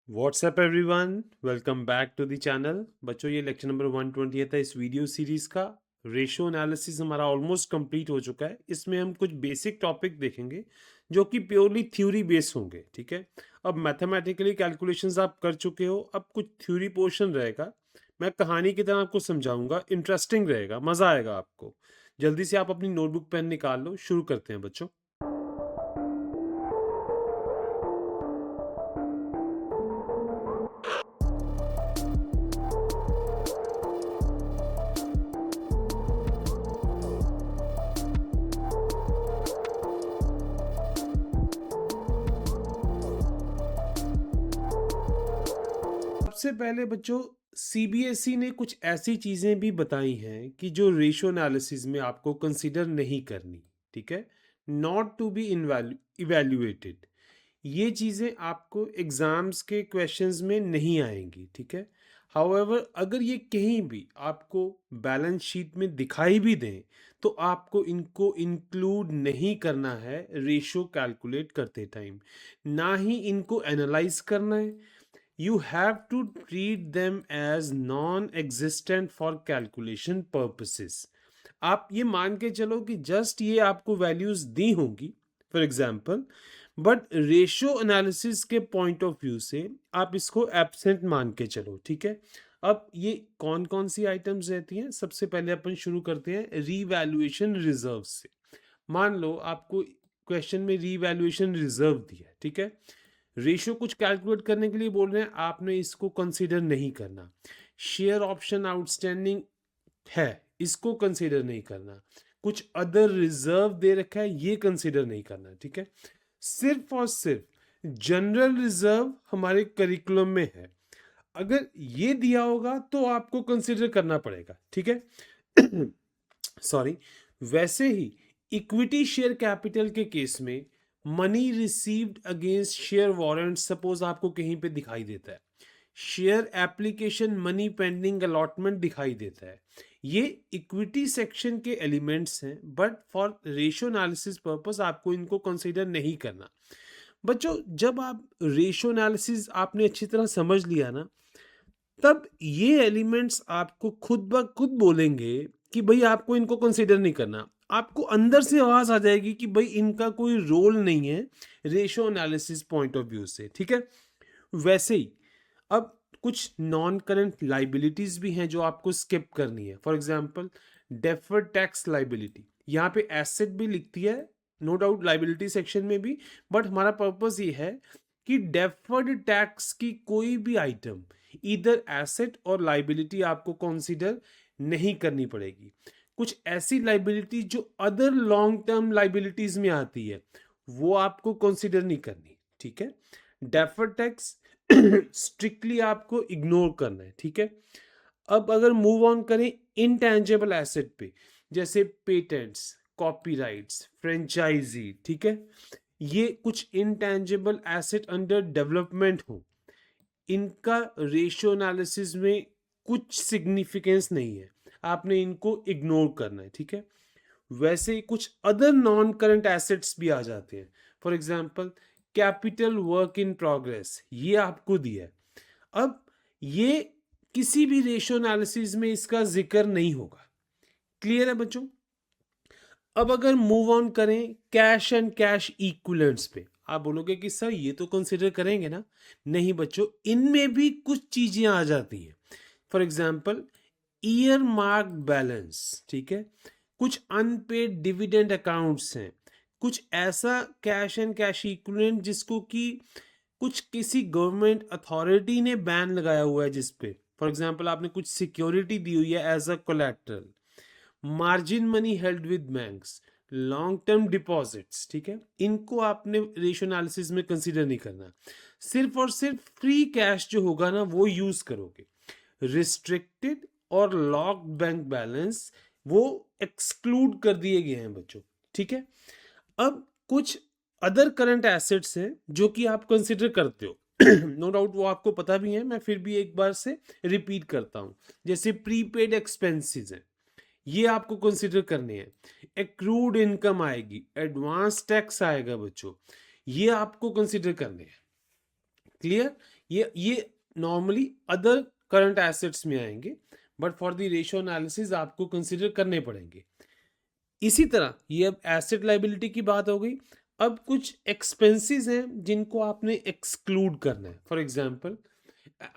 WhatsApp everyone, welcome back to the channel. बच्चों, ये lecture number 120 था इस वीडियो सीरीज का। रेशो एनालिसिस हमारा ऑलमोस्ट कंप्लीट हो चुका है। इसमें हम कुछ बेसिक टॉपिक देखेंगे जो कि प्योरली थ्योरी बेस होंगे। ठीक है, अब मैथमेटिकली कैलकुलेशंस आप कर चुके हो, अब कुछ थ्योरी पोर्शन रहेगा। मैं कहानी की तरह आपको समझाऊंगा, इंटरेस्टिंग रहेगा, मज़ा आएगा आपको। जल्दी से आप अपनी नोटबुक पेन निकाल लो, शुरू करते हैं बच्चों। सबसे पहले बच्चों, सीबीएसई ने कुछ ऐसी चीज़ें भी बताई हैं कि जो रेशो एनालिसिस में आपको कंसीडर नहीं करनी। ठीक है, नॉट टू बी इवैल्यूएटेड। ये चीज़ें आपको एग्ज़ाम्स के क्वेश्चंस में नहीं आएंगी। ठीक है, हाउएवर अगर ये कहीं भी आपको बैलेंस शीट में दिखाई भी दें तो आपको इनको इंक्लूड नहीं करना है रेशो कैलकुलेट करते टाइम, ना ही इनको एनालाइज करना है। You have to treat them as non-existent for calculation purposes. आप ये मान के चलो कि जस्ट ये आपको वैल्यूज दी होंगी for example, but ratio analysis के पॉइंट ऑफ व्यू से आप इसको एब्सेंट मान के चलो। ठीक है, अब ये कौन कौन सी आइटम्स रहती हैं? सबसे पहले अपन शुरू करते हैं रीवैल्यूएशन रिजर्व से। मान लो आपको क्वेश्चन में रीवैल्यूएशन रिजर्व दिया है। ठीक है, रेशियो कुछ कैलकुलेट करने के लिए बोल रहे हैं, आपने इसको कंसीडर नहीं करना। शेयर ऑप्शन आउटस्टैंडिंग है, इसको कंसीडर नहीं करना। कुछ अदर रिजर्व दे रखा है, ये कंसीडर नहीं करना। ठीक है, सिर्फ और सिर्फ जनरल रिजर्व हमारे करिकुलम में है, अगर ये दिया होगा तो आपको कंसीडर करना पड़ेगा। ठीक है सॉरी। वैसे ही इक्विटी शेयर कैपिटल के केस में money received against share warrant suppose आपको कहीं पे दिखाई देता है, share application money pending allotment दिखाई देता है, ये इक्विटी सेक्शन के एलिमेंट्स हैं, but for ratio analysis purpose आपको इनको कंसीडर नहीं करना। बच्चों, जब आप रेशियो एनालिसिस आपने अच्छी तरह समझ लिया ना, तब ये एलिमेंट्स आपको खुद ब खुद बोलेंगे कि भाई आपको इनको कंसीडर नहीं करना। आपको अंदर से आवाज आ जाएगी कि भाई इनका कोई रोल नहीं है ratio analysis point of view से। ठीक है, वैसे ही अब कुछ नॉन करंट लाइबिलिटीज भी हैं जो आपको स्किप करनी है। For example, deferred tax liability, यहाँ पे एसेट भी लिखती है नो डाउट लाइबिलिटी सेक्शन में भी, बट हमारा पर्पस ये है कि डेफर्ड टैक्स की कोई भी आइटम इधर एसेट और लाइबिलिटी आपको कंसीडर नहीं करनी पड़ेगी। कुछ ऐसी लाइबिलिटी जो अदर लॉन्ग टर्म लाइबिलिटीज में आती है वो आपको कंसीडर नहीं करनी। ठीक है, डेफर्ड टैक्स स्ट्रिक्टली आपको इग्नोर करना है। ठीक है, अब अगर मूव ऑन करें इनटेंजिबल एसेट पे, जैसे पेटेंट्स, कॉपीराइट्स, फ्रेंचाइजी। ठीक है, ये कुछ इनटेंजिबल एसेट अंडर डेवलपमेंट हो, इनका रेशियो एनालिसिस में कुछ सिग्निफिकेंस नहीं है, आपने इनको इग्नोर करना है। ठीक है, वैसे ही कुछ अदर नॉन करंट एसेट्स भी आ जाते हैं। For example, capital work in progress, ये आपको दिया है। अब ये किसी भी रेशियो एनालिसिस में इसका जिक्र नहीं होगा। क्लियर है बच्चों? अब अगर मूव ऑन करें कैश एंड कैश इक्विवेलेंट्स पे, आप बोलोगे कि सर ये तो कंसिडर करेंगे ना। नहीं बच्चों, इनमें भी कुछ चीजें आ जाती हैं। For example, year mark balance. ठीक है, कुछ अनपेड डिविडेंड अकाउंट्स हैं, कुछ ऐसा कैश एंड कैश इक्विवेलेंट जिसको कि कुछ किसी गवर्नमेंट अथॉरिटी ने बैन लगाया हुआ है जिस पे, फॉर एग्जांपल आपने कुछ सिक्योरिटी दी हुई है as a collateral, margin money held with banks, long term deposits. ठीक है, इनको आपने रेशियो एनालिसिस में कंसीडर नहीं करना। सिर्फ और सिर्फ फ्री कैश जो होगा ना वो यूज करोगे। रिस्ट्रिक्टेड और लॉक्ड बैंक बैलेंस वो एक्सक्लूड कर दिए गए हैं बच्चों। ठीक है, अब कुछ अदर करंट एसेट्स हैं जो कि आप कंसिडर करते हो नो डाउट वो आपको पता भी है, मैं फिर भी एक बार से रिपीट करता हूं। जैसे प्रीपेड एक्सपेंसेस हैं, ये आपको कंसिडर करने हैं। एक्रूड इनकम आएगी, एडवांस टैक्स आएगा बच्चों, ये आपको कंसिडर करने हैं। क्लियर? ये नॉर्मली अदर करंट एसेट्स में आएंगे, but for the ratio analysis आपको कंसिडर करने पड़ेंगे। इसी तरह ये अब एसेट लाइबिलिटी की बात हो गई। अब कुछ एक्सपेंसेस हैं जिनको आपने एक्सक्लूड करना है। For example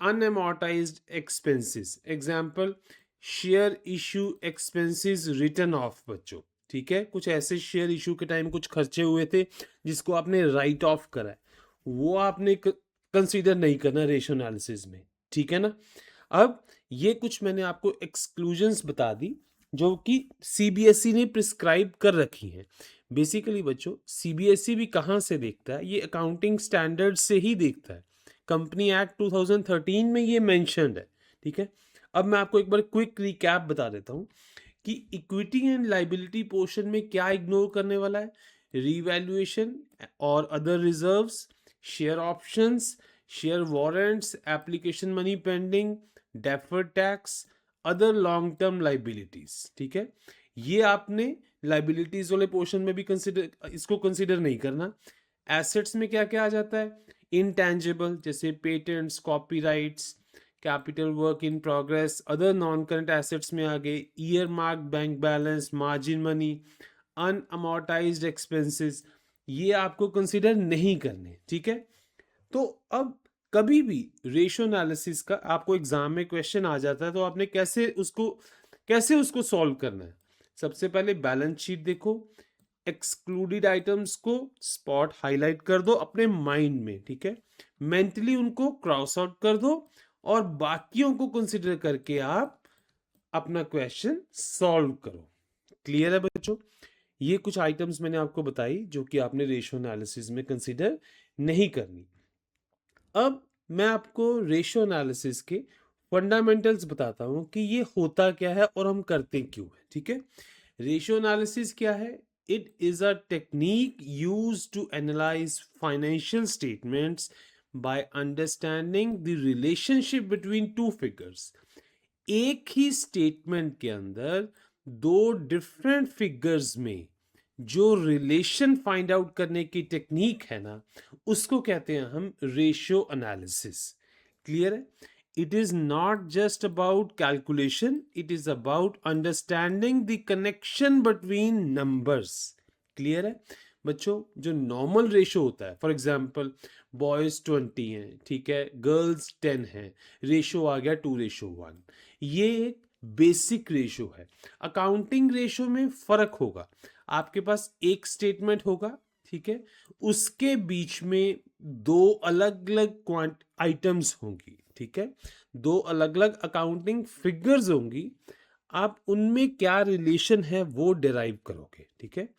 unamortised expenses, example share issue expenses return of बच्चों, ठीक है। कुछ ऐसे शेयर इशू के टाइम कुछ खर्चे हुए थे जिसको आपने राइट ऑफ करा है, वो आपने कंसीडर नहीं करना रेशियो एनालिसिस में, ठीक है ना। अब ये कुछ मैंने आपको एक्सक्लूजन्स बता दी जो कि सीबीएसई ने प्रिस्क्राइब कर रखी हैं। बेसिकली बच्चों सीबीएसई भी कहाँ से देखता है, ये अकाउंटिंग स्टैंडर्ड से ही देखता है। कंपनी एक्ट 2013 में ये मेंशन्ड है, ठीक है। अब मैं आपको एक बार क्विक रिकैप बता देता हूँ कि इक्विटी एंड लाइबिलिटी पोर्शन में क्या इग्नोर करने वाला है। रीवैल्यूएशन और other reserves, share options, share warrants, application money pending, deferred tax, other long term liabilities, ठीक है। ये आपने लाइबिलिटीज वाले पोर्शन में भी इसको कंसिडर नहीं करना। एसेट्स में क्या क्या आ जाता है, इनटैंजिबल जैसे patents, copyrights, capital work in progress. Other non current assets में आ गए earmark bank balance, margin money, unamortised expenses, ये आपको कंसिडर नहीं करने, ठीक है। तो अब कभी भी रेशियो एनालिसिस का आपको एग्जाम में क्वेश्चन आ जाता है तो आपने कैसे उसको सॉल्व करना है। सबसे पहले बैलेंस शीट देखो, एक्सक्लूडेड आइटम्स को स्पॉट हाईलाइट कर दो अपने माइंड में, ठीक है। मेंटली उनको क्रॉस आउट कर दो और बाकियों को कंसिडर करके आप अपना क्वेश्चन सॉल्व करो। क्लियर है बच्चों। ये कुछ आइटम्स मैंने आपको बताई जो कि आपने रेशियो एनालिसिस में कंसिडर नहीं करनी। अब मैं आपको रेशियो एनालिसिस के फंडामेंटल्स बताता हूं कि ये होता क्या है और हम करते क्यों है, ठीक है। रेशियो एनालिसिस क्या है? It is a technique used to analyse financial statements by understanding the relationship between two figures. एक ही स्टेटमेंट के अंदर दो डिफरेंट फिगर्स में जो रिलेशन फाइंड आउट करने की टेक्निक है ना, उसको कहते हैं हम रेशियो एनालिसिस। क्लियर है? It is not just about calculation, it is about understanding the connection between numbers. Clear है बच्चों? जो नॉर्मल रेशियो होता है, फॉर एग्जाम्पल बॉयज 20 हैं, ठीक है, गर्ल्स 10 हैं, रेशियो आ गया 2:1, ये एक बेसिक रेशियो है। अकाउंटिंग रेशियो में फर्क होगा, आपके पास एक स्टेटमेंट होगा, ठीक है, उसके बीच में दो अलग अलग आइटम्स होंगी, ठीक है, दो अलग अलग अकाउंटिंग फिगर्स होंगी, आप उनमें क्या रिलेशन है वो डिराइव करोगे, ठीक है।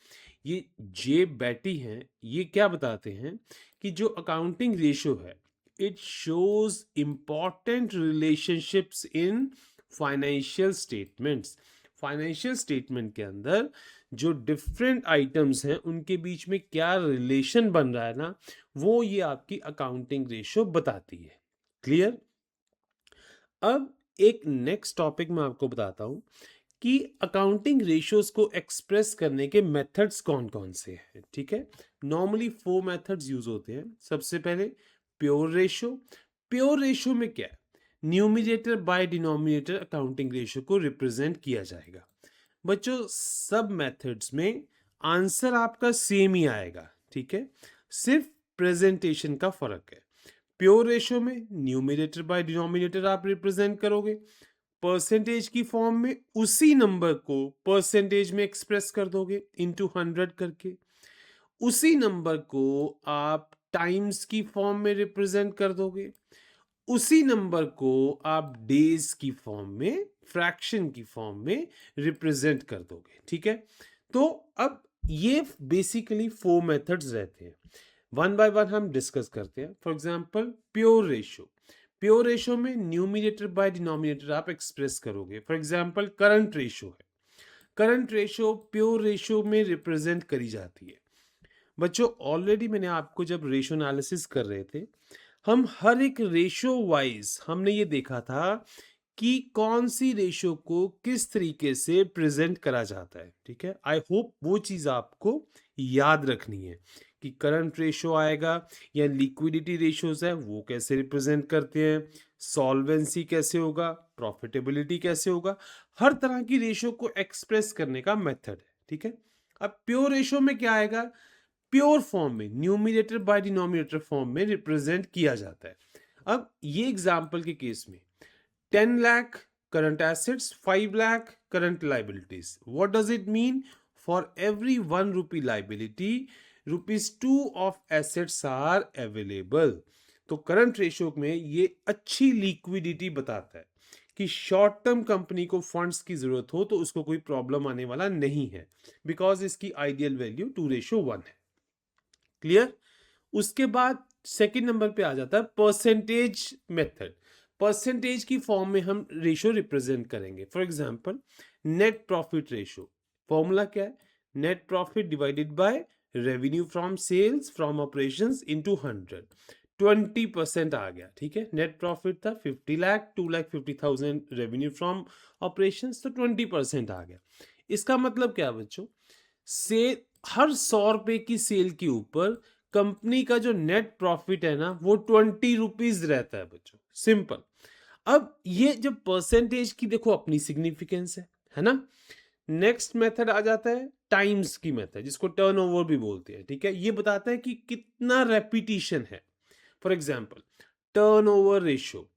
ये जे बैटी हैं, ये क्या बताते हैं कि जो अकाउंटिंग रेशियो है it shows important relationships in financial statements. Financial statement के अंदर जो डिफरेंट आइटम्स हैं उनके बीच में क्या रिलेशन बन रहा है ना, वो ये आपकी अकाउंटिंग रेशियो बताती है। क्लियर? अब एक नेक्स्ट टॉपिक मैं आपको बताता हूं कि अकाउंटिंग रेशियोज को एक्सप्रेस करने के मेथड्स कौन कौन से हैं, ठीक है। नॉर्मली 4 मेथड्स यूज होते हैं। सबसे पहले प्योर रेशियो। प्योर रेशियो में क्या है, numerator by denominator accounting ratio को रिप्रेजेंट किया जाएगा। बच्चों सब मेथड्स में आंसर आपका सेम ही आएगा, ठीक है, सिर्फ प्रेजेंटेशन का फर्क है। प्योर रेशियो में न्यूमिनेटर बाय डिनोमिनेटर आप रिप्रेजेंट करोगे, परसेंटेज की फॉर्म में उसी नंबर को परसेंटेज में एक्सप्रेस कर दोगे इनटू 100 करके, उसी नंबर को आप टाइम्स की फॉर्म में रिप्रेजेंट कर दोगे, उसी नंबर को आप डेज की फॉर्म में, फ्रैक्शन की फॉर्म में रिप्रेजेंट कर दोगे, ठीक है। तो अब ये बेसिकली 4 मेथड्स रहते हैं, वन बाय वन हम डिस्कस करते हैं। For example pure ratio. Pure ratio में न्यूमिनेटर बाय डिनोमिनेटर आप एक्सप्रेस करोगे। फॉर एग्जांपल करंट रेशियो है, करंट रेशियो प्योर रेशियो में रिप्रेजेंट करी जाती है। बच्चों ऑलरेडी मैंने आपको जब रेशियो एनालिसिस कर रहे थे, हम हर एक रेशियो वाइज हमने ये देखा था कि कौन सी रेशियो को किस तरीके से प्रेजेंट करा जाता है, ठीक है। आई होप वो चीज आपको याद रखनी है कि करंट रेशो आएगा या लिक्विडिटी रेशोज है वो कैसे रिप्रेजेंट करते हैं, सॉल्वेंसी कैसे होगा, प्रॉफिटेबिलिटी कैसे होगा, हर तरह की रेशो को एक्सप्रेस करने का मेथड है, ठीक है। अब प्योर रेशो में क्या आएगा, प्योर फॉर्म में न्यूमिनेटर बाय डिनोमिनेटर फॉर्म में रिप्रेजेंट किया जाता है। अब ये एग्जांपल के केस में 10 lakh current assets, 5 lakh current liabilities. What does it mean? For every 1 rupee liability, rupees 2 of assets are available. तो करंट रेशियो में ये अच्छी लिक्विडिटी बताता है कि शॉर्ट टर्म कंपनी को फंड्स की जरूरत हो तो उसको कोई प्रॉब्लम आने वाला नहीं है, बिकॉज इसकी आइडियल वैल्यू 2:1 है। क्लियर। उसके बाद सेकंड नंबर पे आ जाता है परसेंटेज मेथड। परसेंटेज की फॉर्म में हम रेशो रिप्रेजेंट करेंगे। For example net profit ratio, formula क्या है, net profit divided by revenue from sales from operations into 100, 20% आ गया, ठीक है। नेट प्रॉफिट था 50 लाख, 2,50,000 रेवेन्यू फ्रॉम ऑपरेशंस, तो 20% आ गया। इसका मतलब क्या बच्चों, से हर 100 रुपए की सेल के ऊपर कंपनी का जो नेट प्रॉफिट है ना वो 20 रुपीज रहता है बच्चों, सिंपल। अब ये जब परसेंटेज की देखो अपनी सिग्निफिकेंस है ना। नेक्स्ट मेथड आ जाता है टाइम्स की मेथड, जिसको टर्नओवर भी बोलते हैं, ठीक है। ये बताता है कि कितना रेपिटेशन है। For example turnover ratio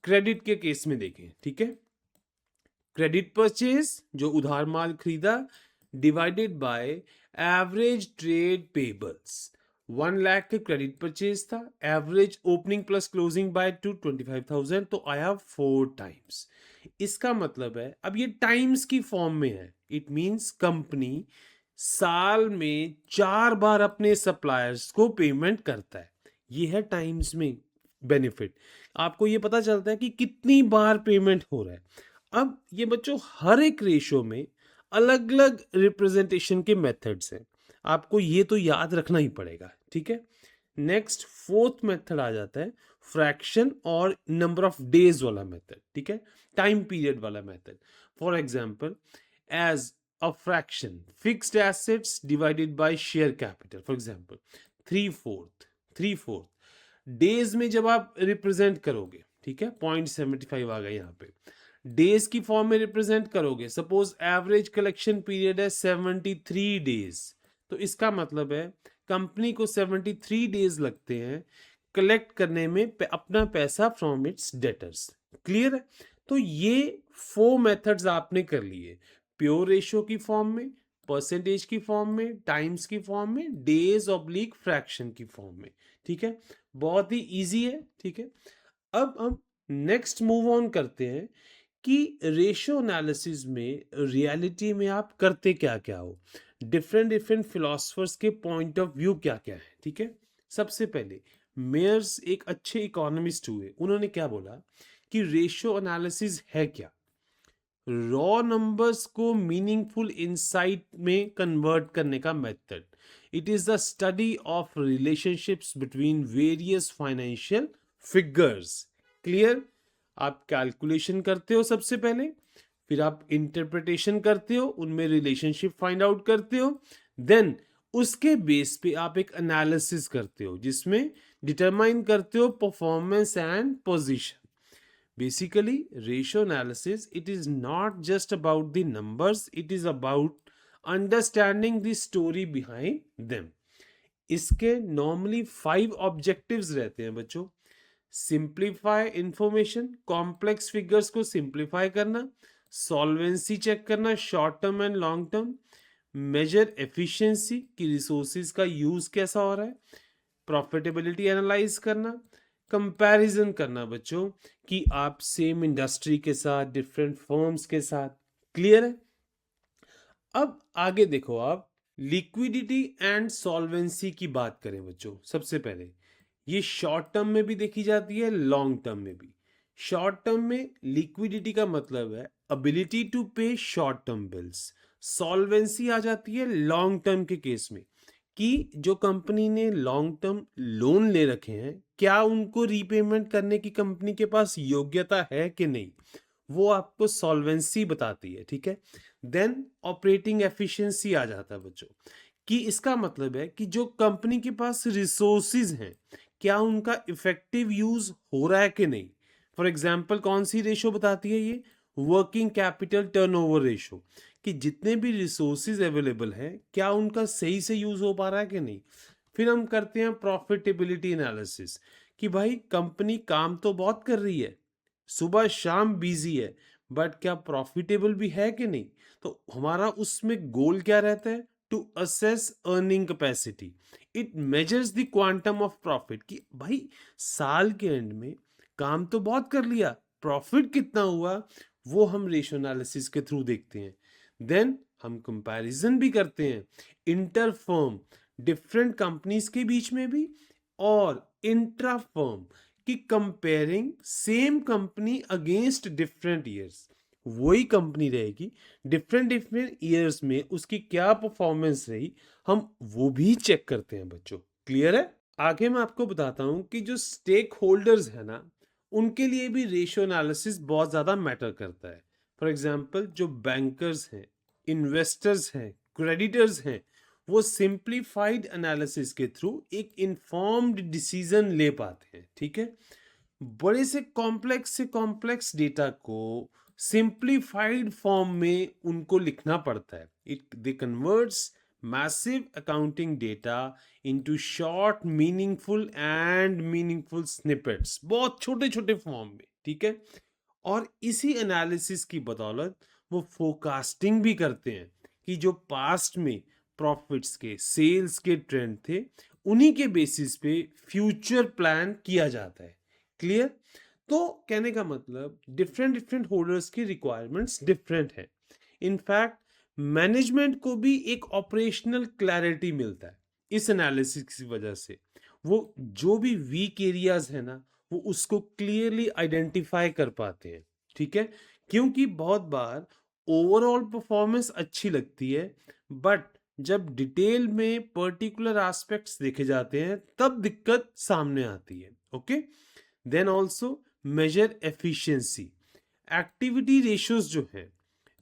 credit के केस में देखें, ठीक है। क्रेडिट परचेज जो उधार माल खरीदा divided by average trade payables, 1 lakh के क्रेडिट परचेज था, average opening plus closing by 25,000, तो आया 4 टाइम्स। इसका मतलब है अब ये टाइम्स की फॉर्म में है, इट मींस कंपनी साल में 4 बार अपने सप्लायर्स को पेमेंट करता है। ये है टाइम्स में बेनिफिट, आपको ये पता चलता है कि कितनी बार पेमेंट हो रहा है। अब ये बच्चों हर एक रेशो में अलग अलग रिप्रेजेंटेशन के मेथड्स हैं, आपको ये तो याद रखना ही पड़ेगा, ठीक है। नेक्स्ट फोर्थ मेथड आ जाता है फ्रैक्शन और नंबर ऑफ डेज वाला मेथड, ठीक है, टाइम पीरियड वाला method. For example as a fraction fixed assets divided by share capital, for example 3/4 days में जब आप रिप्रेजेंट करोगे, ठीक है, 0.75 आ गया यहाँ पे, डेज की फॉर्म में रिप्रेजेंट करोगे, सपोज एवरेज कलेक्शन पीरियड है 73 डेज, तो इसका मतलब है कंपनी को 73 डेज लगते हैं कलेक्ट करने में अपना पैसा फ्रॉम इट्स डेटर्स। क्लियर है। तो ये 4 मेथड्स आपने कर लिए, प्योर रेशियो की फॉर्म में, परसेंटेज की फॉर्म में, टाइम्स की फॉर्म में, डेज ऑब्लिक फ्रैक्शन की फॉर्म में, ठीक है। बहुत ही इजी है, ठीक है। अब हम नेक्स्ट मूव ऑन करते हैं कि रेशियो एनालिसिस में रियलिटी में आप करते क्या क्या हो, डिफरेंट डिफरेंट फिलोसफर्स के पॉइंट ऑफ व्यू क्या क्या है, ठीक है। सबसे पहले मेयर्स एक अच्छे इकोनॉमिस्ट हुए, उन्होंने क्या बोला कि रेशियो एनालिसिस है क्या, रॉ नंबर्स को मीनिंगफुल इंसाइट में कन्वर्ट करने का method. It is the study of relationships between various financial figures. Clear. आप कैलकुलेशन करते हो सबसे पहले, फिर आप इंटरप्रिटेशन करते हो, उनमें रिलेशनशिप फाइंड आउट करते हो, देन उसके बेस पे आप एक एनालिसिस करते हो जिसमें डिटरमाइन करते हो performance and position. Basically, ratio analysis, it is not just about the numbers, it is about understanding the story behind them. इसके normally 5 objectives रहते हैं बच्चों। सिंप्लीफाई इंफॉर्मेशन, कॉम्प्लेक्स फिगर्स को सिंप्लीफाई करना, सॉल्वेंसी चेक करना short term and long term, measure efficiency कि resources का use कैसा हो रहा है, प्रॉफिटेबिलिटी एनालाइज करना, कंपैरिजन करना बच्चों कि आप सेम इंडस्ट्री के साथ, डिफरेंट फर्म्स के साथ। क्लियर है। अब आगे देखो, आप लिक्विडिटी एंड सॉल्वेंसी की बात करें बच्चों, सबसे पहले ये शॉर्ट टर्म में भी देखी जाती है, लॉन्ग टर्म में भी। शॉर्ट टर्म में लिक्विडिटी का मतलब है एबिलिटी टू पे शॉर्ट टर्म बिल्स, सॉल्वेंसी आ जाती है लॉन्ग टर्म के केस में कि जो कंपनी ने लॉन्ग टर्म लोन ले रखे हैं क्या उनको रीपेमेंट करने की कंपनी के पास योग्यता है कि नहीं, वो आपको सॉल्वेंसी बताती है, ठीक है। देन ऑपरेटिंग एफिशिएंसी आ जाता है बच्चों, कि इसका मतलब है कि जो कंपनी के पास रिसोर्सेज हैं, क्या उनका इफेक्टिव यूज हो रहा है कि नहीं। फॉर एग्जाम्पल कौन सी रेशो बताती है ये, वर्किंग कैपिटल टर्नओवर रेशो, कि जितने भी रिसोर्सेज अवेलेबल हैं क्या उनका सही से यूज हो पा रहा है कि नहीं। फिर हम करते हैं प्रॉफिटेबिलिटी एनालिसिस, कि भाई कंपनी काम तो बहुत कर रही है, सुबह शाम बिजी है, बट क्या प्रॉफिटेबल भी है कि नहीं। तो हमारा उसमें गोल क्या रहता है, to assess earning capacity. It measures the quantum of profit, कि भाई साल के एंड में काम तो बहुत कर लिया, प्रॉफिट कितना हुआ, वो हम रेशियो एनालिसिस के थ्रू देखते हैं। देन हम कंपैरिजन भी करते हैं, इंटर फर्म, डिफरेंट कंपनीज के बीच में भी, और इंट्रा फर्म, कि comparing same company against different years. वही कंपनी रहेगी, डिफरेंट डिफरेंट ईयर्स में उसकी क्या परफॉर्मेंस रही, हम वो भी चेक करते हैं बच्चों। क्लियर है। आगे मैं आपको बताता हूं कि जो स्टेक होल्डर्स है ना, उनके लिए भी रेशियो एनालिसिस बहुत ज़्यादा मैटर करता है। फॉर एग्जाम्पल जो बैंकर्स हैं, इन्वेस्टर्स हैं, क्रेडिटर्स हैं, वो सिंप्लीफाइड एनालिसिस के थ्रू एक इन्फॉर्म्ड डिसीजन ले पाते हैं। ठीक है, बड़े से कॉम्प्लेक्स डेटा को सिंप्लीफाइड फॉर्म में उनको लिखना पड़ता है। It they converts massive accounting data into short meaningful snippets, बहुत छोटे छोटे फॉर्म में। ठीक है, और इसी एनालिसिस की बदौलत वो फोरकास्टिंग भी करते हैं कि जो पास्ट में प्रॉफिट्स के, सेल्स के ट्रेंड थे, उन्हीं के बेसिस पे फ्यूचर प्लान किया जाता है। क्लियर। तो कहने का मतलब डिफरेंट डिफरेंट होल्डर्स की रिक्वायरमेंट्स डिफरेंट है। इनफैक्ट मैनेजमेंट को भी एक ऑपरेशनल क्लैरिटी मिलता है इस एनालिसिस की वजह से। वो जो भी वीक एरियाज है ना, वो उसको क्लियरली आइडेंटिफाई कर पाते हैं। ठीक है, क्योंकि बहुत बार ओवरऑल परफॉर्मेंस अच्छी लगती है, बट जब डिटेल में पर्टिकुलर एस्पेक्ट्स देखे जाते हैं तब दिक्कत सामने आती है। Okay, then also measure efficiency. Activity ratios जो है,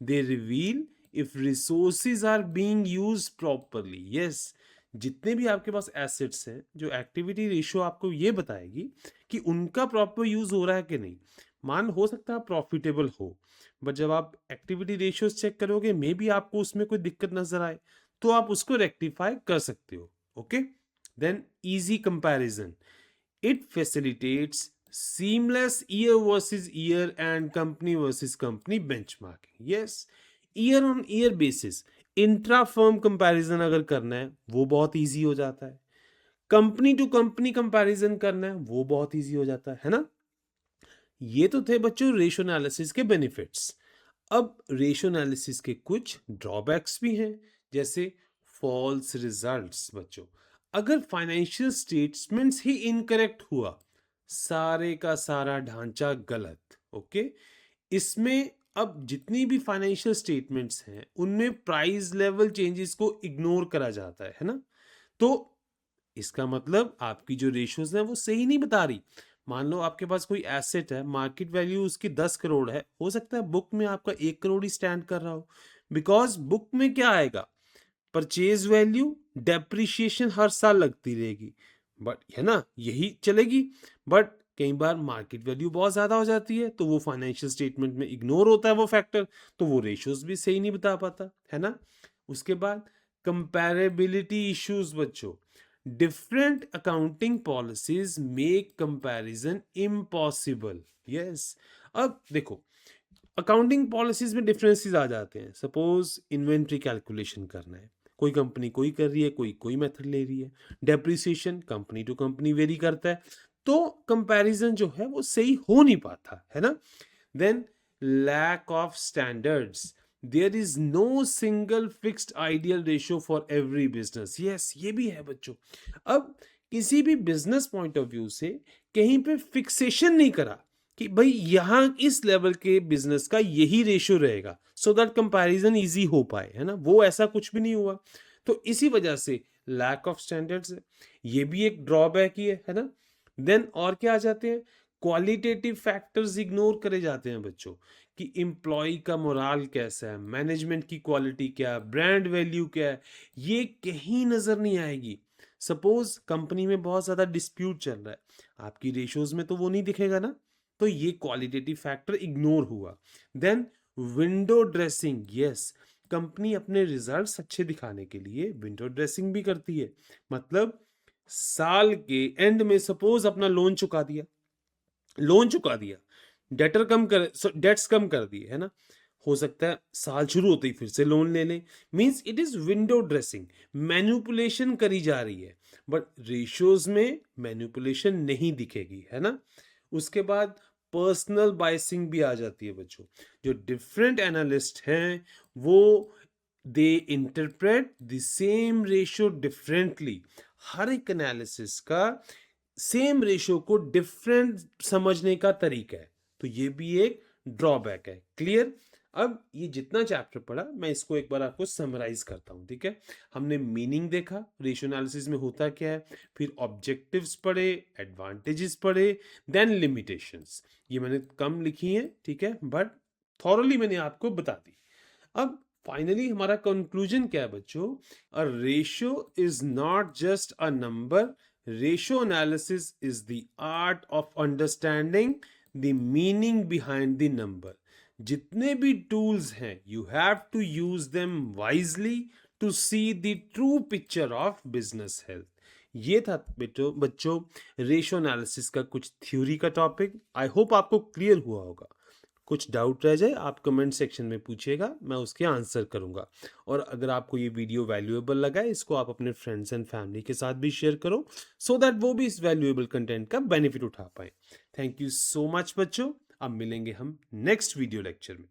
they reveal if resources are being used properly. Yes, जितने भी आपके पास एसेट्स हैं, जो एक्टिविटी रेशियो आपको ये बताएगी कि उनका प्रॉपर यूज हो रहा है कि नहीं। मान हो सकता है प्रॉफिटेबल हो, बट जब आप एक्टिविटी रेशियोज चेक करोगे, मे बी आपको उसमें कोई दिक्कत नजर आए, तो आप उसको रेक्टिफाई कर सकते हो। Okay, then easy comparison, it facilitates seamless year versus year and company versus company benchmarking. Yes, year on year basis intra firm comparison अगर करना है वो बहुत इजी हो जाता है, कंपनी टू कंपनी कंपैरिजन करना है वो बहुत इजी हो जाता है ना। ये तो थे बच्चों रेशियो एनालिसिस के बेनिफिट्स। अब रेशियो एनालिसिस के कुछ ड्रॉबैक्स भी हैं, जैसे फॉल्स रिजल्ट्स। बच्चों, अगर फाइनेंशियल स्टेटमेंट्स ही इनकरेक्ट हुआ, सारे का सारा ढांचा गलत। ओके, इसमें अब जितनी भी फाइनेंशियल स्टेटमेंट्स हैं उनमें प्राइस लेवल चेंजेस को इग्नोर करा जाता है ना। तो इसका मतलब आपकी जो रेशियोज हैं वो सही नहीं बता रही। मान लो आपके पास कोई एसेट है, मार्केट वैल्यू उसकी 10 करोड़ है, हो सकता है बुक में आपका 1 करोड़ ही स्टैंड कर रहा हो, बिकॉज बुक में क्या आएगा, परचेज वैल्यू, डेप्रिशिएशन हर साल लगती रहेगी, बट है ना, यही चलेगी। बट कई बार मार्केट वैल्यू बहुत ज़्यादा हो जाती है, तो वो फाइनेंशियल स्टेटमेंट में इग्नोर होता है वो फैक्टर, तो वो रेशियोज भी सही नहीं बता पाता है ना। उसके बाद कंपैरेबिलिटी इश्यूज। बच्चों, different accounting policies make comparison impossible. Yes, अब देखो अकाउंटिंग पॉलिसीज में डिफरेंसेस आ जाते हैं। सपोज इन्वेंट्री कैलकुलेशन करना है, कोई कंपनी कोई कर रही है, कोई कोई मेथड ले रही है, depreciation company to company vary करता है, तो कंपैरिजन जो है वो सही हो नहीं पाता है ना। Then lack of standards, there is no single fixed ideal ratio for every business. Yes, ये भी है बच्चों। अब किसी भी बिजनेस पॉइंट ऑफ व्यू से कहीं पे फिक्सेशन नहीं करा कि भाई यहाँ इस लेवल के बिजनेस का यही रेशियो रहेगा, सो दैट कंपैरिजन इजी हो पाए, है ना, वो ऐसा कुछ भी नहीं हुआ। तो इसी वजह से लैक ऑफ स्टैंडर्ड्स है, ये भी एक ड्रॉबैक ही है ना। देन और क्या आ जाते हैं, क्वालिटेटिव फैक्टर्स इग्नोर करे जाते हैं बच्चों, कि एम्प्लॉय का मोराल कैसा है, मैनेजमेंट की क्वालिटी क्या है, ब्रांड वैल्यू क्या है, ये कहीं नजर नहीं आएगी। सपोज कंपनी में बहुत ज्यादा डिस्प्यूट चल रहा है, आपकी रेशोज में तो वो नहीं दिखेगा ना, तो ये क्वालिटेटिव फैक्टर इग्नोर हुआ। देन विंडो ड्रेसिंग, यस, कंपनी अपने रिजल्ट्स अच्छे दिखाने के लिए विंडो ड्रेसिंग भी करती है। मतलब साल के एंड में सपोज अपना लोन चुका दिया, डेट्स कम कर दिए, है ना, हो सकता है साल शुरू होते ही फिर से लोन ले लें। Means it is window dressing, manipulation करी जा रही है, बट रेशियोज में मैनिपुलेशन नहीं दिखेगी, है ना। उसके बाद पर्सनल बायसिंग भी आ जाती है बच्चों। जो डिफरेंट एनालिस्ट हैं वो they interpret the same ratio differently. हर एक एनालिसिस का सेम रेशियो को डिफरेंट समझने का तरीका है, तो ये भी एक ड्रॉबैक है। क्लियर। अब ये जितना चैप्टर पढ़ा मैं इसको एक बार आपको समराइज करता हूँ, ठीक है। हमने मीनिंग देखा, रेशियो एनालिसिस में होता क्या है, फिर ऑब्जेक्टिव्स पढ़े, एडवांटेजेस पढ़े, देन लिमिटेशंस। ये मैंने कम लिखी हैं, ठीक है, बट थॉरली मैंने आपको बता दी। अब फाइनली हमारा कंक्लूजन क्या है बच्चों, a ratio is not just a number, ratio analysis is the art of understanding the meaning behind the number. जितने भी टूल्स हैं you have to use them wisely to see the true picture of business health. ये था बच्चों ratio analysis का कुछ theory का topic. I hope आपको क्लियर हुआ होगा। कुछ डाउट रह जाए आप कमेंट सेक्शन में पूछिएगा, मैं उसके आंसर करूंगा। और अगर आपको ये वीडियो वैल्यूएबल लगा है, इसको आप अपने फ्रेंड्स एंड फैमिली के साथ भी शेयर करो, सो दैट वो भी इस वैल्यूएबल कंटेंट का बेनिफिट उठा पाए। थैंक यू सो मच बच्चों, अब मिलेंगे हम नेक्स्ट वीडियो लेक्चर में।